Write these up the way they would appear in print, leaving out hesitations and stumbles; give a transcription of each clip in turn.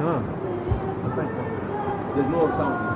No. It's like there's no sound.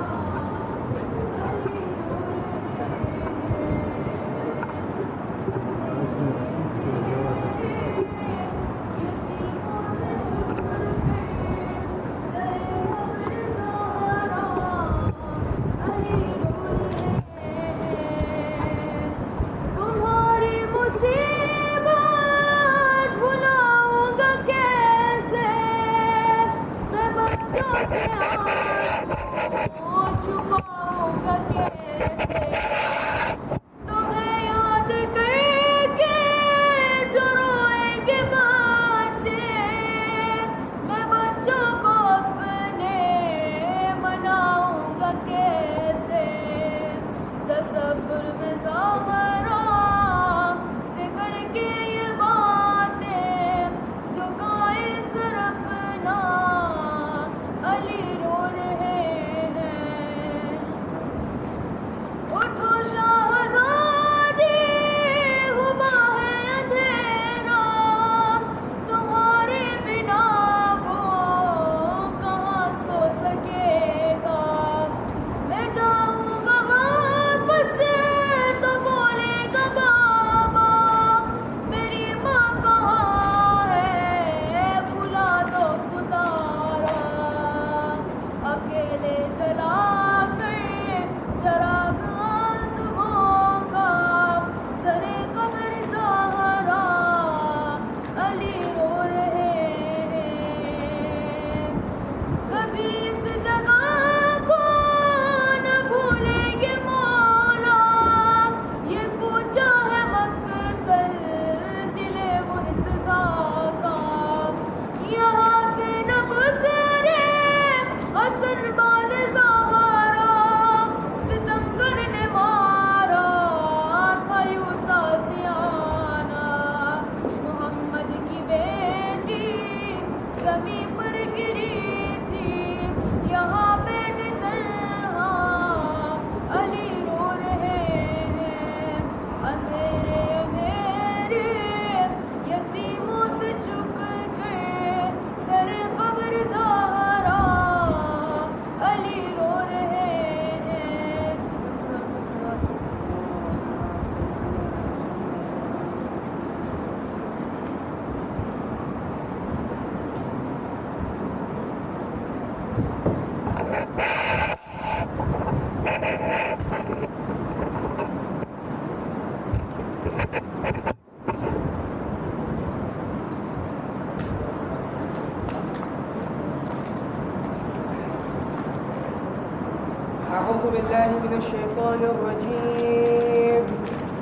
أعوذ بالله من الشيطان الرجيم.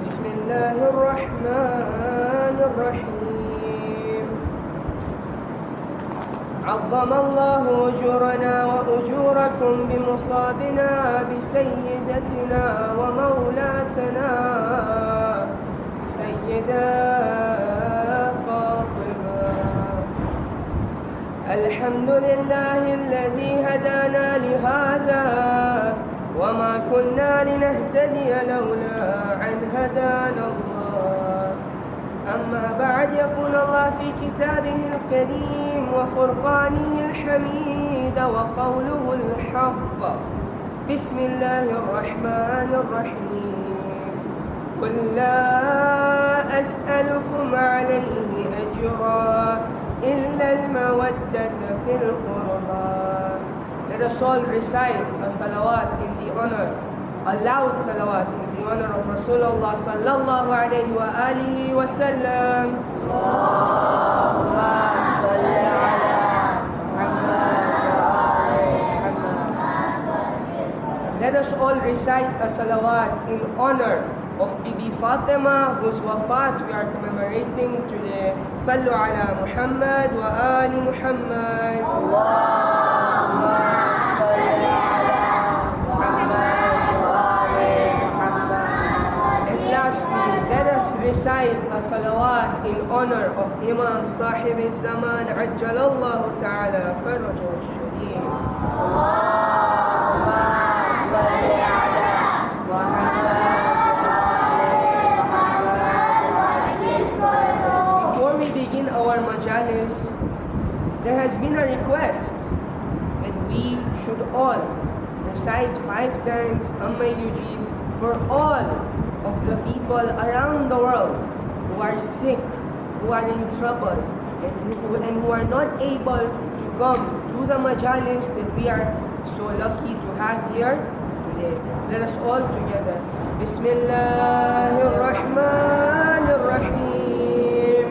بسم الله الرحمن الرحيم. عظم الله أجورنا وأجوركم بمصابنا بسيدتنا ومولاتنا سيدة فاطمة. الحمد لله الذي هدانا لهذا وما كنا لنهتدي لولا أن هدانا الله. أما بعد، يقول الله في كتابه الكريم وفرقانه الحميد وقوله الحق. بسم الله الرحمن الرحيم. قل لا أسألكم عليه أجرا إلا المودة في القربى. Let us all recite a salawat in the honor, a loud salawat in the honor of Rasulullah sallallahu alayhi wa alihi wa sallam. Allahumma salli ala Muhammad wa ali Muhammad. Let us all recite a salawat in honor of Bibi Fatem, whose Wafat we are commemorating today. Sallu ala Muhammad wa ali Muhammad. Allahumma salli ala Muhammad wa ali Muhammad. And lastly, let us recite a salawat in honor of Imam Sahib al-Zaman, Ajjalallahu ta'ala farajahu al-sharif. Allahumma salli ala Muhammad. Before we begin our majalis, there has been a request we should all recite 5 times Amma Yujib for all of the people around the world who are sick, who are in trouble, and who are not able to come to the majalis that we are so lucky to have here today. Let us all together. Bismillahir Rahmanir Rahim.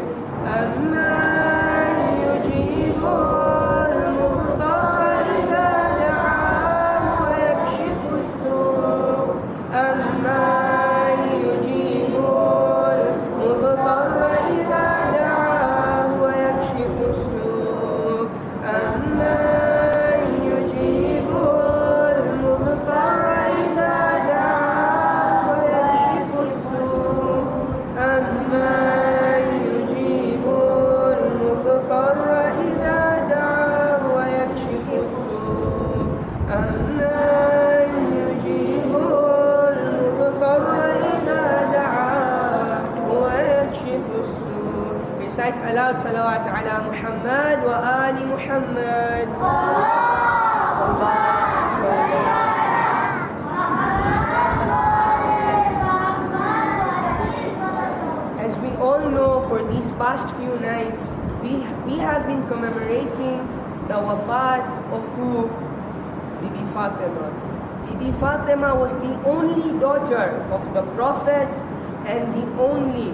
Amman yujibul mudtarra idha da'ahu wa yakshifu as-su'. Amman yujibul mudtarra idha da'ahu wa yakshifu as-su'. Amman yujibul mudtarra idha da'ahu wa yakshifu as-su'. Amman yujibul mudtarra idha da'ahu wa yakshifu as-su'. Amman yujibul mudtarra idha da'ahu wa yakshifu as-su'. Recite aloud salawat ala Muhammad wa ali Muhammad. As we all know, for these past few nights, we have been commemorating the wafat of who? Bibi Fatima. Bibi Fatima was the only daughter of the Prophet and the only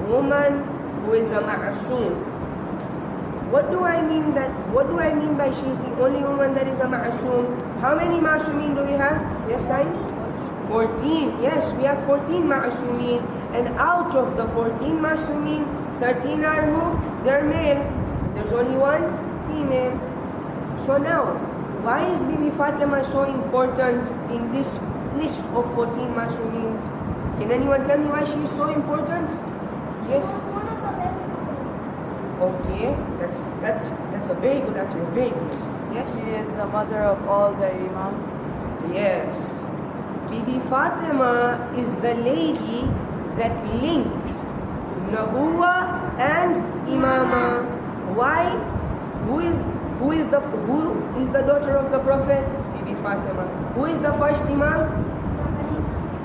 woman who is a ma'asum. What do I mean by she is the only woman that is a ma'asum? How many ma'asumin do we have? Yes, I? 14. Yes, we have 14 ma'asumin. And out of the 14 ma'asumin, 13 are who? They're male. There's only one female. So now, why is Bibi Fatima so important in this list of 14 ma'asumin? Can anyone tell me why she is so important? Yes. Okay, that's a very good answer. Very good. Yes. She is the mother of all the imams. Yes. Bibi Fatima is the lady that links Nabuwa and Imama. Why? Who is the daughter of the Prophet? Bibi Fatima. Who is the first Imam?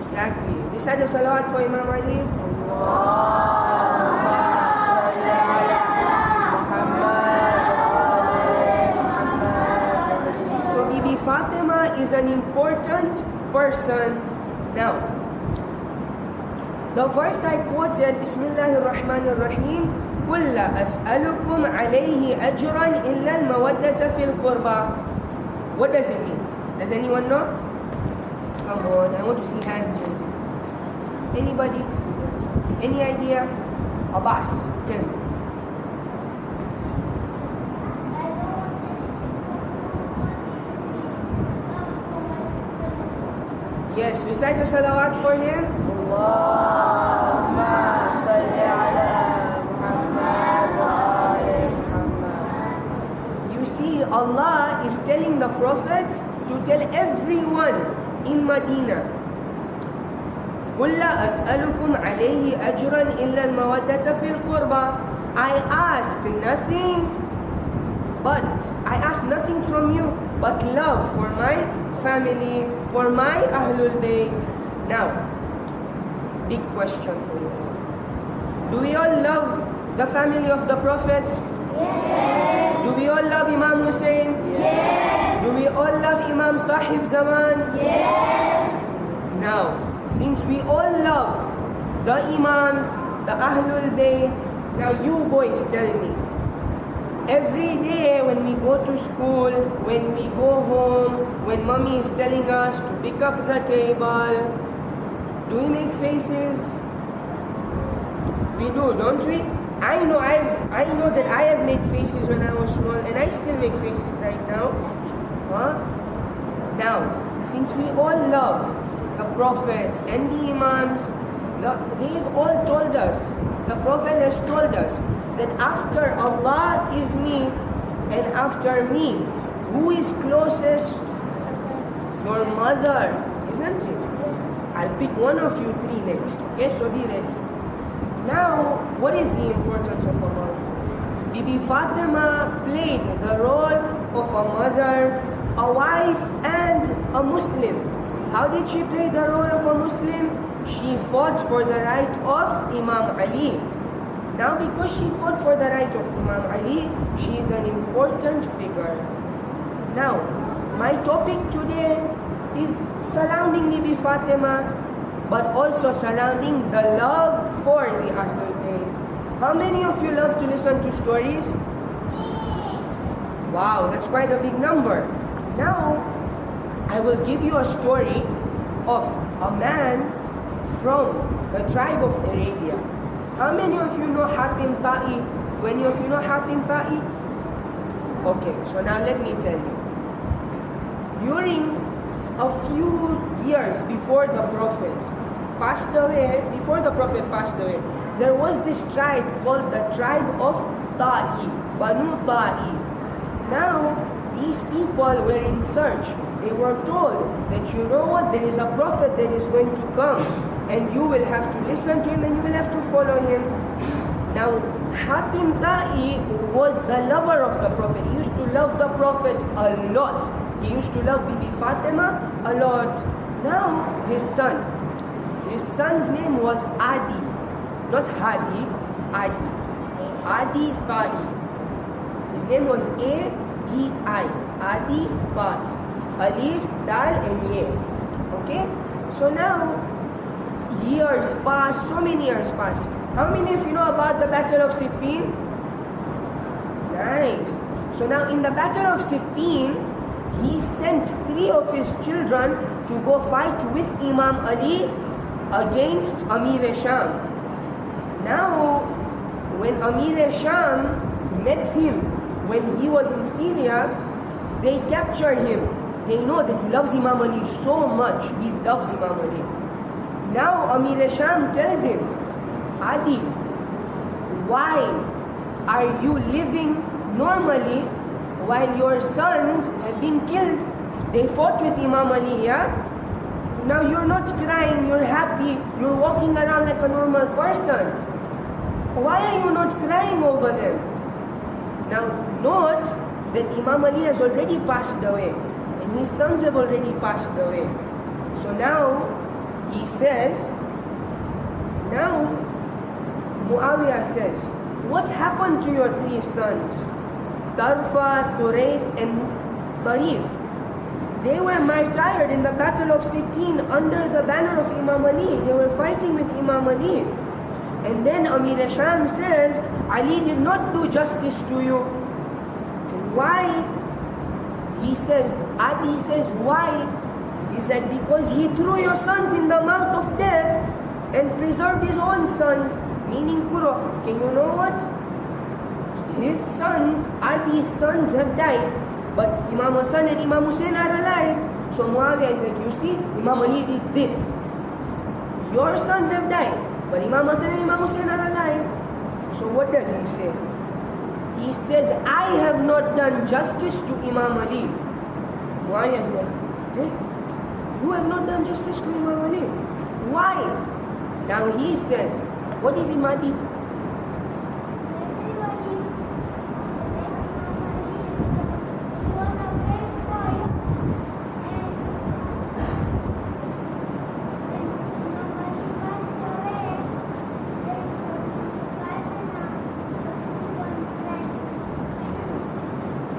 Exactly. Recite the salawat for Imam Ali. So Bibi Fatima is an important person. Now, the verse I quoted, Bismillahir Rahmanir Rahim, قُلْ لَا أَسْأَلُكُمْ عَلَيْهِ أَجْرًا إِلَّا الْمَوَدَّةَ فِي الْقُرْبَى. What does it mean? Does anyone know? Come on, I want to see hands raised. Anybody? Any idea? Abbas, tell me. Yes, recite the salawat for him. Allahumma salli ala Muhammad wa ali Muhammad. You see, Allah is telling the Prophet to tell everyone in Medina, قُلْ لَا أَسْأَلُكُمْ عَلَيْهِ أَجْرًا إِلَّا الْمَوَدَّةَ فِي الْقُرْبَى. I ask nothing from you but love for my family, for my Ahlul Bayt. Now, big question for you. Do we all love the family of the Prophet? Yes. Do we all love Imam Hussein? Yes. Do we all love Imam Sahib Zaman? Yes. Now, since we all love the Imams, the Ahlul Bayt, now you boys tell me, every day when we go to school, when we go home, when mommy is telling us to pick up the table, do we make faces? We do, don't we? I know that I have made faces when I was small, and I still make faces right now. Now, since we all love the prophets and the imams, they've all told us, the Prophet has told us, that after Allah is me, and after me, who is closest? Your mother, isn't it? I'll pick one of you three next, okay? So be ready. Now, what is the importance of a mom? Bibi Fatima played the role of a mother, a wife, and a Muslim. How did she play the role of a Muslim? She fought for the right of Imam Ali. Now because she fought for the right of Imam Ali, she is an important figure. Now, my topic today is surrounding Bibi Fatima, but also surrounding the love for the Ahlul Bayt. How many of you love to listen to stories? Wow, that's quite a big number. Now, I will give you a story of a man from the tribe of Arabia. How many of you know Hatim Ta'i? Do any of you know Hatim Ta'i? Okay, so now let me tell you. During a few years before the Prophet passed away, there was this tribe called the tribe of Ta'i, Banu Ta'i. Now, these people were in search. They were told that, you know what, there is a prophet that is going to come, and you will have to listen to him and you will have to follow him. Now, Hatim Ta'i was the lover of the Prophet. He used to love the Prophet a lot. He used to love Bibi Fatima a lot. Now, his son's name was Adi. Not Hadi, Adi. Adi Ta'i. His name was A-E-I. Adi Ta'i. Alif, Dal, and Ye. Okay? So now, years pass, so many years pass. How many of you know about the Battle of Siffin? Nice. So now in the Battle of Siffin, he sent 3 of his children to go fight with Imam Ali against Amir Sham. Now, when Amir Sham met him when he was in Syria, they captured him. They know that he loves Imam Ali so much. He loves Imam Ali. Now Amir Sham tells him, Adi, why are you living normally while your sons have been killed? They fought with Imam Ali, yeah? Now you're not crying, you're happy, you're walking around like a normal person. Why are you not crying over them? Now note that Imam Ali has already passed away, and his sons have already passed away. So now he says, now Muawiyah says, what happened to your 3 sons? Tarfa, Turayf, and Tarif. They were martyred in the Battle of Siffin under the banner of Imam Ali. They were fighting with Imam Ali. And then Amir Sham says, Ali did not do justice to you. Why? He says, Adi says, why? He said, because he threw your sons in the mouth of death and preserved his own sons, meaning Kuro. Can you know what? His sons, Adi's sons have died, but Imam Hassan and Imam Hussein are alive. So Muawiyah is like, you see, Imam Ali did this. Your sons have died, but Imam Hassan and Imam Hussein are alive. So what does he say? He says, I have not done justice to Imam Ali. Muawiyah is like, hey, you have not done justice to Imam Ali. Why? Now he says, what is Imadi?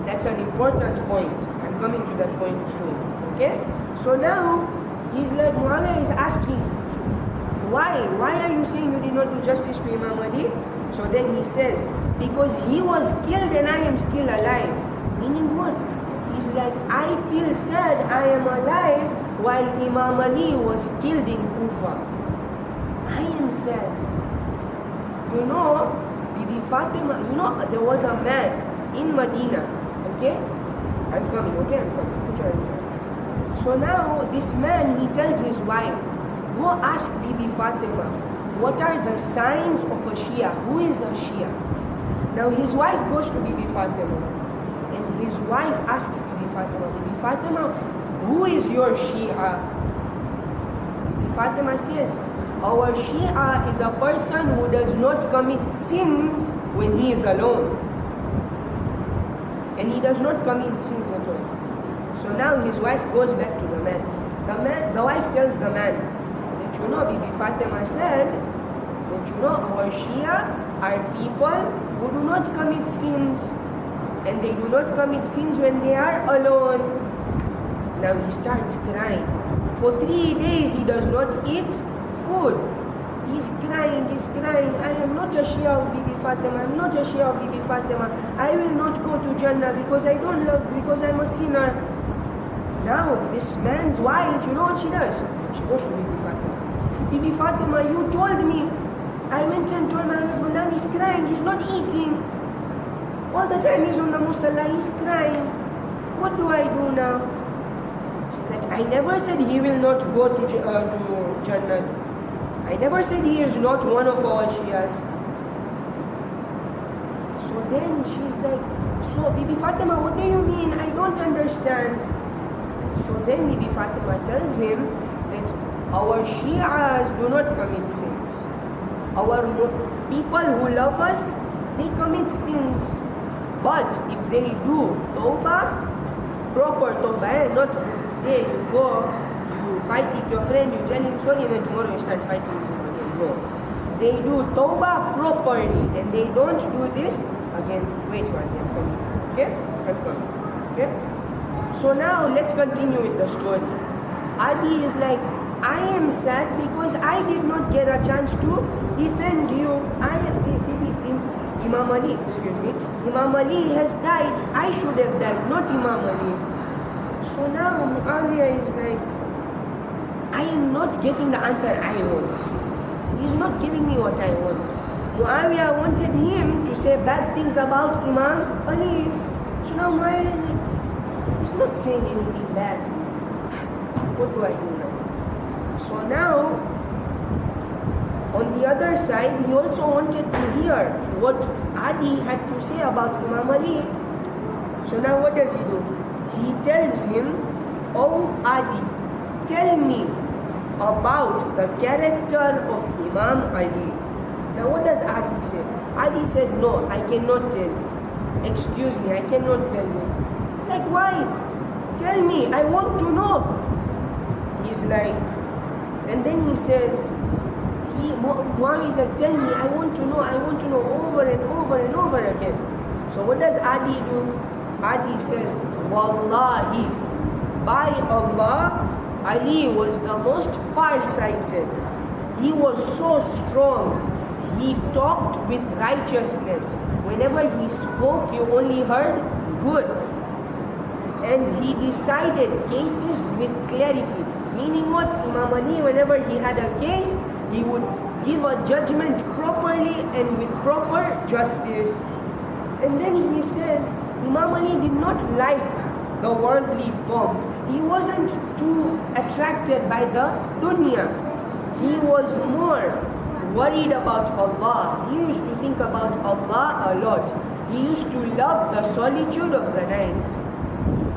That's an important point. I'm coming to that point soon. Okay? So now, he's like, Muawiyah is asking, why? Why are you saying you did not do justice to Imam Ali? So then he says, because he was killed and I am still alive. Meaning what? He's like, I feel sad I am alive while Imam Ali was killed in Kufa. I am sad. You know, Bibi Fatima, you know, there was a man in Medina. Okay? I'm coming. Put your hands down. So now, this man, he tells his wife, go ask Bibi Fatima, what are the signs of a Shia? Who is a Shia? Now his wife goes to Bibi Fatima, and his wife asks Bibi Fatima, who is your Shia? Bibi Fatima says, our Shia is a person who does not commit sins when he is alone. and he does not commit sins at all. So now his wife goes back to the man. The wife tells the man that, you know, Bibi Fatima said that, you know, our Shia are people who do not commit sins, and they do not commit sins when they are alone. Now he starts crying. For 3 days he does not eat food. He's crying. I am not a Shia of Bibi Fatima. I'm not a Shia of Bibi Fatima. I will not go to Jannah because I don't love, because I'm a sinner. Now this man's wife, you know what she does? She goes to Bibi Fatima. Bibi Fatima, you told me. I went and told my husband, now he's crying, he's not eating. All the time he's on the musalla, he's crying. What do I do now? She's like, I never said he will not go to Jannah. I never said he is not one of our Shias. So then she's like, so Bibi Fatima, what do you mean? I don't understand. So then Bibi Fatima tells him that our Shias do not commit sins. Our people who love us, they commit sins. But if they do tawbah, proper tawbah, not hey, you go, you fight with your friend, you tell him sorry, and then tomorrow you start fighting with him again. No. They do tawbah properly, and they don't do this again. Wait one second. Okay? I'm coming. Okay? So now let's continue with the story. Adi is like, I am sad because I did not get a chance to defend you. Imam Ali, excuse me. Imam Ali has died. I should have died, not Imam Ali. So now Muawiyah is like, I am not getting the answer I want. He's not giving me what I want. Muawiyah wanted him to say bad things about Imam Ali. So now Muawiyah is like, he's not saying anything bad. What do I do now? So now, on the other side, he also wanted to hear what Adi had to say about Imam Ali. So now what does he do? He tells him, Oh Adi, tell me about the character of Imam Ali. Now what does Adi say? Adi said, no, I cannot tell you. Excuse me, I cannot tell you. Like, why? Tell me, I want to know. He's like, and then he says, Muawiyah said, tell me, I want to know over and over and over again. So what does Adi do? Adi says, Wallahi, by Allah, Ali was the most far-sighted. He was so strong. He talked with righteousness. Whenever he spoke, you only heard good. And he decided cases with clarity. Meaning what? Imam Ali, whenever he had a case, he would give a judgment properly and with proper justice. And then he says, Imam Ali did not like the worldly pomp. He wasn't too attracted by the dunya. He was more worried about Allah. He used to think about Allah a lot. He used to love the solitude of the night.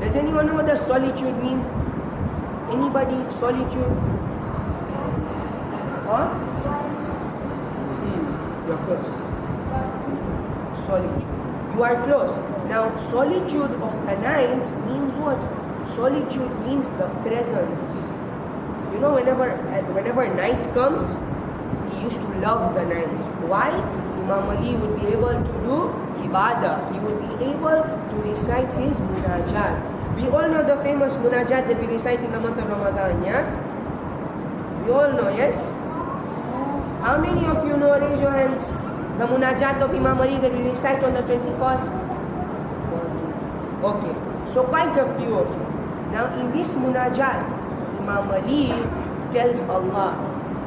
Does anyone know what the solitude mean? Anybody? Solitude? Huh? You're close. Solitude. You are close. Now, solitude of the night means what? Solitude means the presence. You know, whenever night comes, he used to love the night. Why? Imam Ali would be able to do ibadah. He would be able to recite his munajat. We all know the famous munajat that we recite in the month of Ramadan, yeah? We all know, yes? How many of you know, raise your hands, the munajat of Imam Ali that we recite on the 21st? Okay, so quite a few of you. Now in this munajat, Imam Ali tells Allah,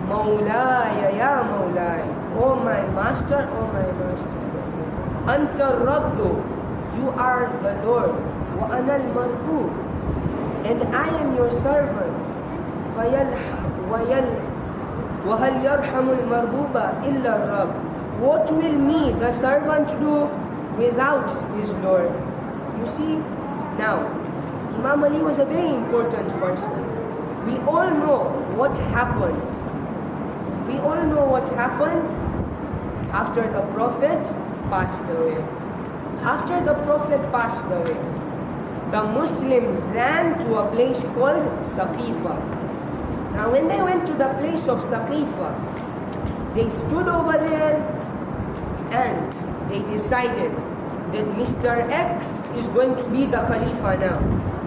Mawlaya ya Mawlaya, oh my master, Anta Rabbu, you are the Lord, wa ana al-marbu, and I am your servant. وَهَلْ يَرْحَمُ الْمَرْبُوبَ إِلَّا الرَّبُّ. What will me, the servant, do without his Lord? You see, now, Imam Ali was a very important person. We all know what happened. We all know what happened after the Prophet passed away. After the Prophet passed away, the Muslims ran to a place called Saqifa. Now when they went to the place of Saqifa, they stood over there and they decided that Mr. X is going to be the Khalifa now.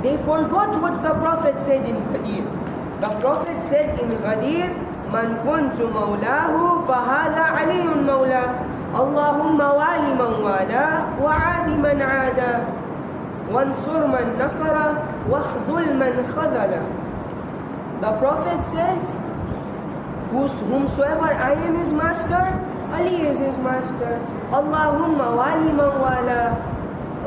They forgot what the Prophet said in Ghadir. The Prophet said in Ghadir, Man kuntu mawlahu fahada aliyun mawla. Allahumma wali man wala wa adi man ada. Wansur man nasara wa khudul man khadala. The Prophet says, whomsoever I am his master, Ali is his master. Allahumma wali man wala.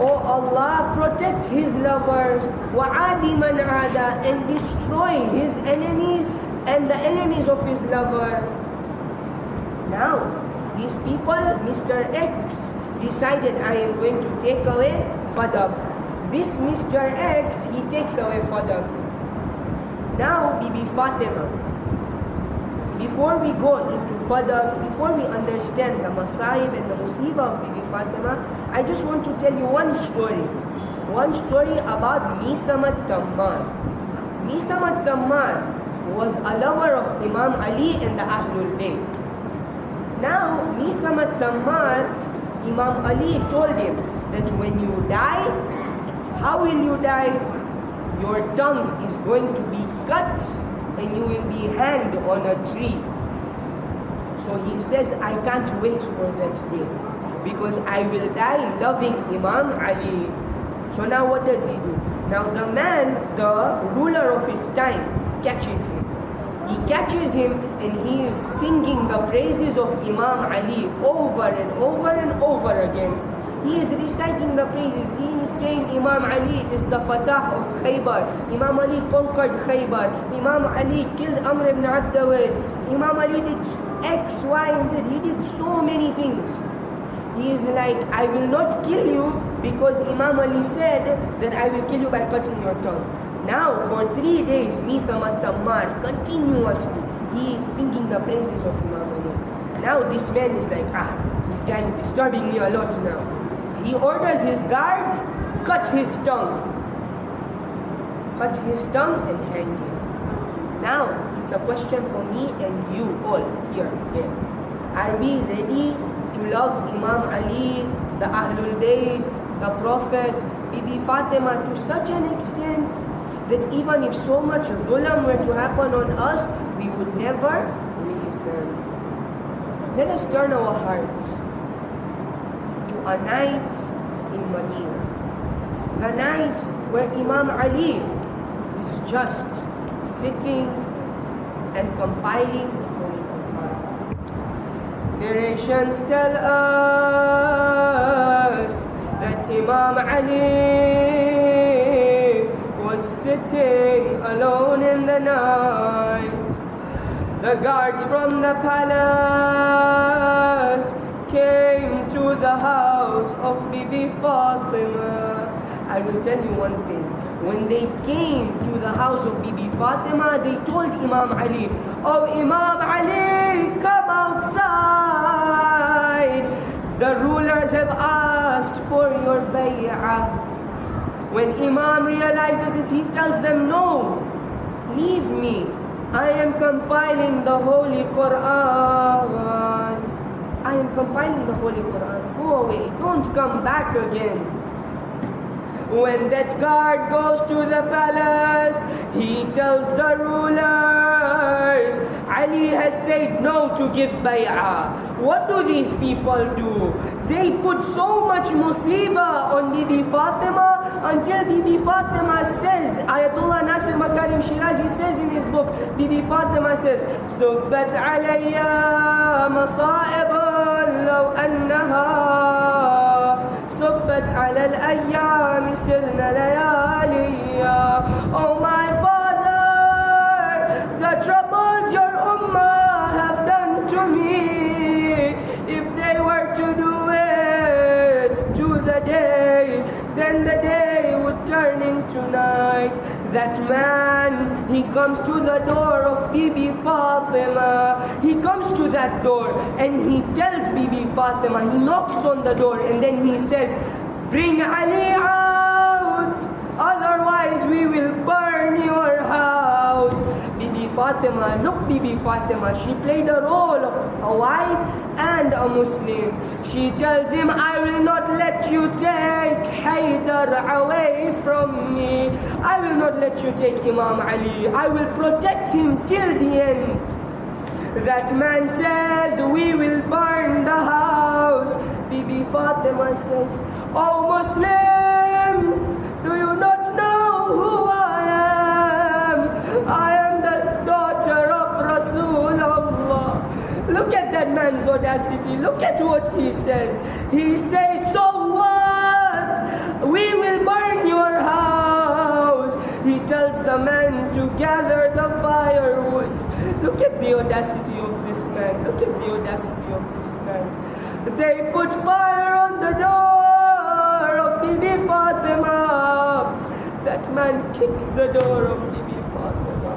Oh Allah, protect his lovers. Wa'adi man ada, and destroy his enemies and the enemies of his lover. Now, these people, Mr. X, decided I am going to take away Fatem. This Mr. X, he takes away Fatem. Now, Bibi Fatima. Before we go into Fatem, before we understand the Masaib and the Musibah of Bibi Fatima, I just want to tell you one story. One story about Misam al-Tammar. Misam al-Tammar was a lover of Imam Ali and the Ahlul Bayt. Now, Misam al-Tammar, Imam Ali told him that when you die, how will you die? Your tongue is going to be cut and you will be hanged on a tree. So he says, I can't wait for that day because I will die loving Imam Ali. So now what does he do? Now the man, the ruler of his time, catches him. He catches him and he is singing the praises of Imam Ali over and over and over again. He is reciting the praises. He is saying Imam Ali is the Fatah of Khaybar. Imam Ali conquered Khaybar. Imam Ali killed Amr ibn Abdawad. Imam Ali did X, Y, and Z. He did so many things. He is like, I will not kill you because Imam Ali said that I will kill you by cutting your tongue. Now, for 3 days, Misam al-Tammar, continuously, he is singing the praises of Imam Ali. Now this man is like, this guy is disturbing me a lot now. He orders his guards, cut his tongue. Cut his tongue and hang him. Now, it's a question for me and you all here today. Are we ready to love Imam Ali, the Ahlul Bayt, the Prophet, Bibi Fatima to such an extent that even if so much dhulam were to happen on us, we would never leave them? Let us turn our hearts to a night in Medina. The night where Imam Ali is just sitting and compiling the Holy Quran. Narrations tell us that Imam Ali was sitting alone in the night. The guards from the palace came to the house of Bibi Fatima. I will tell you one thing. When they came to the house of Bibi Fatima, they told Imam Ali, "Oh Imam Ali, come outside. The rulers have asked for your bay'ah." When Imam realizes this, he tells them, "No, leave me. I am compiling the Holy Quran. I am compiling the Holy Quran. Go away. Don't come back again." When that guard goes to the palace, he tells the rulers, Ali has said no to give bay'ah. What do these people do? They put so much musibah on Bibi Fatima until Bibi Fatima says, Ayatollah Nasir Makarim Shirazi says in his book, Bibi Fatima says, Subbat alayya masa'ibun law annaha صبت على الأيام سرنا لياليا. Oh my father, the troubles your ummah have done to me, if they were to do it to the day, then the day would turn into night. That man, he comes to the door of Bibi Fatima. He comes to that door and he tells Bibi Fatima, he knocks on the door and then he says, Bring Ali out, otherwise we will burn your house. Bibi Fatima, look Bibi Fatima, she played a role of a wife and a Muslim. She tells him, I will not let you take Haydar away from me. I will not let you take Imam Ali. I will protect him till the end. That man says, we will burn the house. Bibi Fatima says, oh Muslims, do you not know who I am? I am the daughter of Rasulullah. Look at that man's audacity. Look at what he says. He says, so what? We will burn your house. He tells the man to gather the firewood. Look at the audacity of this man. Look at the audacity of this man. They put fire on the door of Bibi Fatima. That man kicks the door of Bibi Fatima.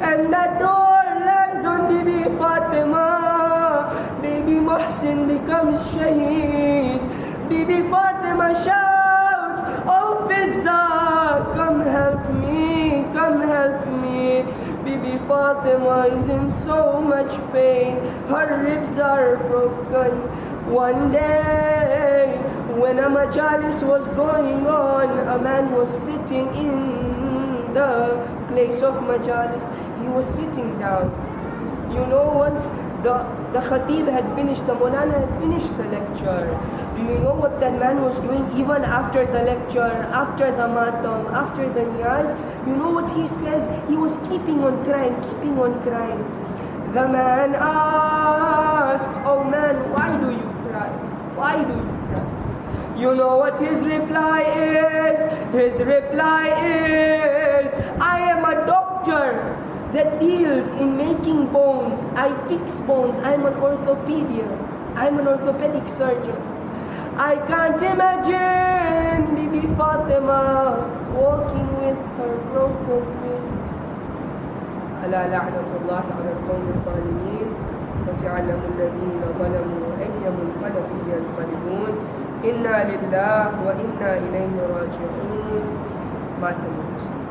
And that door lands on Bibi Fatima. Bibi Muhsin becomes shaheed. Bibi Fatima shouts, oh Fizza, come help me, come help me. Bibi Fatima is in so much pain. Her ribs are broken. One day, when a majalis was going on, a man was sitting in the place of majalis. He was sitting down. You know what? The khatib had finished, the Maulana had finished the lecture. Do you know what that man was doing even after the lecture, after the matam, after the niyaz? You know what he says? He was keeping on crying, keeping on crying. The man asks, oh man, why do you cry? Why do you cry? You know what his reply is? His reply is, I am a doctor that deals in making bones. I fix bones. I'm an orthopedian. I'm an orthopedic surgeon. I can't imagine Bibi Fatima walking with her broken ribs. ألا لعنة الله على القوم الظالمين فسيعلم الذين ظلموا أي منقلب ينقلبون إنا لله وإنا إليه راجعون. مات المسلمون.